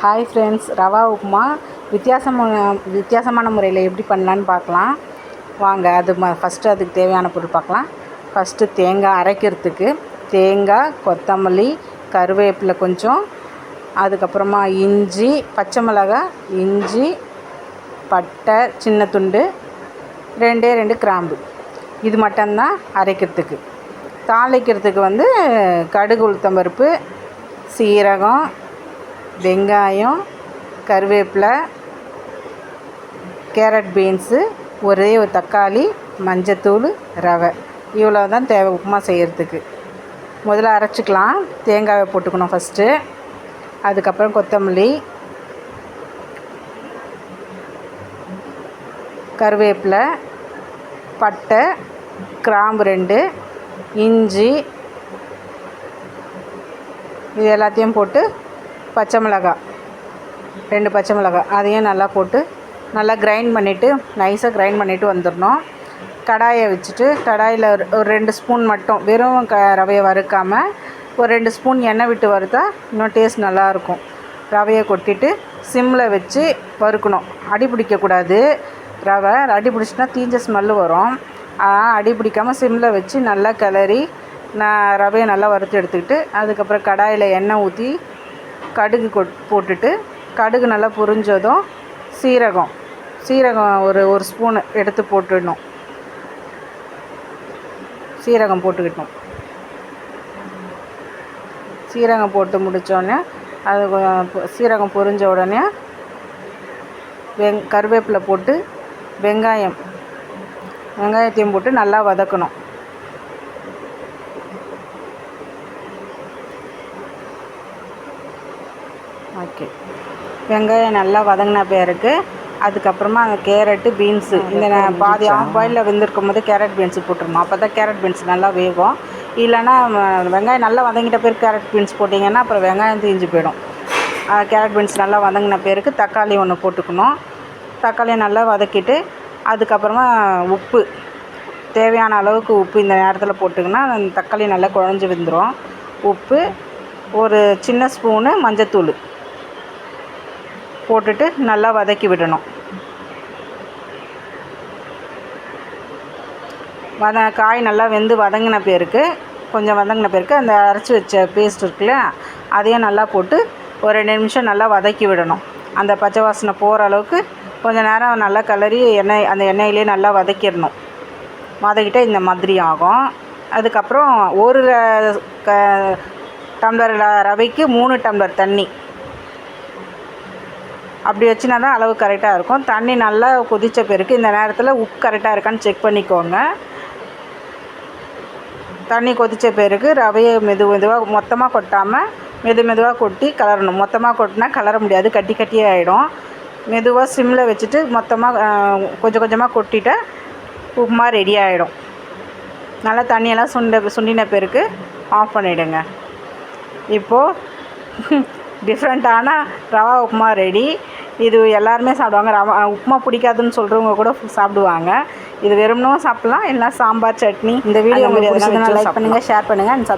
Hi friends, rava upma வித்தியாசமான முறையில் எப்படி பண்ணலான்னு பார்க்கலாம் வாங்க. ஃபஸ்ட்டு அதுக்கு தேவையான பொருள் பார்க்கலாம். ஃபஸ்ட்டு தேங்காய் அரைக்கிறதுக்கு தேங்காய், கொத்தமல்லி, கருவேப்பிலை கொஞ்சம், அதுக்கப்புறமா இஞ்சி, பச்சை மிளகாய், இஞ்சி, பட்டை சின்ன துண்டு, 2 கிராம்பு. இது மட்டும்தான் அரைக்கிறதுக்கு. தாளிக்கிறதுக்கு கடுகு, உளுத்தம்பருப்பு, சீரகம், வெங்காயம், கருவேப்பிலை, கேரட் பீன்ஸு, ஒரே ஒரு தக்காளி, மஞ்சத்தூள், ரவை. இவ்வளோ தான் தேவை உப்புமா செய்கிறதுக்கு. முதல்ல அரைச்சிக்கலாம். தேங்காயை போட்டுக்கணும் ஃபஸ்ட்டு. அதுக்கப்புறம் கொத்தமல்லி, கருவேப்பிலை, பட்டை, கிராம்பு 2, இஞ்சி, இது எல்லாத்தையும் போட்டு பச்சை மிளகாய் 2 பச்சை மிளகாய் அதையும் நல்லா போட்டு நல்லா கிரைண்ட் பண்ணிவிட்டு நைஸாக கிரைண்ட் பண்ணிவிட்டு வந்துடணும். கடாயை வச்சுட்டு கடாயில் ஒரு 2 ஸ்பூன் மட்டும் வெறும் ரவையை வறுக்காமல் ஒரு 2 ஸ்பூன் எண்ணெய் விட்டு வறுத்தா இன்னும் டேஸ்ட் நல்லாயிருக்கும். ரவையை கொட்டிட்டு சிம்மில் வச்சு வறுக்கணும். அடி பிடிக்கக்கூடாது. ரவை அடி பிடிச்சின்னா தீஞ்ச ஸ்மெல்லு வரும். அடி பிடிக்காமல் சிம்மில் வச்சு நல்லா கிளறி ரவையை நல்லா வறுத்து எடுத்துக்கிட்டு அதுக்கப்புறம் கடாயில் எண்ணெய் ஊற்றி கடுகு போட்டுட்டு கடுகு நல்லா பொரிஞ்சதும் சீரகம் ஒரு ஸ்பூனு எடுத்து போட்டுடணும். சீரகம் போட்டுக்கிட்டோம். சீரகம் போட்டு முடித்தோடனே அது சீரகம் பொரிஞ்ச உடனே கருவேப்பிலை போட்டு வெங்காயத்தையும் போட்டு நல்லா வதக்கணும். ஓகே, வெங்காயம் நல்லா வதங்கின பிறகு அதுக்கப்புறமா அந்த கேரட்டு, பீன்ஸு இந்த பாதி ஆஃப் பாயிலில் வெந்திருக்கும் போது கேரட் பீன்ஸு போட்டுருணும். அப்போ தான் கேரட் பீன்ஸ் நல்லா வேகும். இல்லைன்னா வெங்காயம் நல்லா வதங்கிட்ட பிறகு கேரட் பீன்ஸ் போட்டிங்கன்னா அப்புறம் வெங்காயம் தீஞ்சு போயிடும். கேரட் பீன்ஸ் நல்லா வதங்கின பிறகு தக்காளி 1 போட்டுக்கணும். தக்காளியை நல்லா வதக்கிட்டு அதுக்கப்புறமா உப்பு, தேவையான அளவுக்கு உப்பு இந்த நேரத்தில் போட்டுக்கினா அந்த தக்காளி நல்லா குழஞ்சி வந்துடும். உப்பு, ஒரு சின்ன ஸ்பூனு மஞ்சத்தூள் போட்டுட்டு நல்லா வதக்கி விடணும். காய் நல்லா வெந்து வதங்கின பிறகு அந்த அரைச்சி வச்ச பேஸ்ட் இருக்குல்ல அதையும் நல்லா போட்டு ஒரு 2 நிமிஷம் நல்லா வதக்கி விடணும். அந்த பச்சை வாசனை போகிற அளவுக்கு கொஞ்சம் நேரம் நல்லா கிளறி அந்த எண்ணெயிலே நல்லா வதக்கிடணும். வதக்கிட்டால் இந்த மாதிரி ஆகும். அதுக்கப்புறம் ஒரு டம்ளர் ரவைக்கு 3 டம்ளர் தண்ணி அப்படி வச்சுனா தான் அளவு கரெக்டாக இருக்கும். தண்ணி நல்லா கொதித்த பிறகு இந்த நேரத்தில் உப்பு கரெக்டாக இருக்கான்னு செக் பண்ணிக்கோங்க. தண்ணி கொதித்த பிறகு ரவையை மெதுவாக மொத்தமாக கொட்டாமல் மெதுவாக கொட்டி கிளறணும். மொத்தமாக கொட்டினா கிளற முடியாது, கட்டியாக ஆகிடும். மெதுவாக சிம்மில் வச்சுட்டு மொத்தமாக கொஞ்சமாக கொட்டிட்டால் உப்புமா ரெடி ஆகிடும். நல்லா தண்ணியெல்லாம் சுண்டின பிறகு ஆஃப் பண்ணிவிடுங்க. இப்போது டிஃப்ரெண்ட்டான ரவா உப்புமா ரெடி. இது எல்லாருமே சாப்பிடுவாங்க. ரவா உப்புமா பிடிக்காதுன்னு சொல்கிறவங்க கூட சாப்பிடுவாங்க. இது வெறும்னும் சாப்பிட்லாம், இல்லைனா சாம்பார், சட்னி. இந்த வீடியோ உங்களுக்கு பிடிச்சதுன்னா லைக் பண்ணுங்கள், ஷேர் பண்ணுங்கள் அண்ட்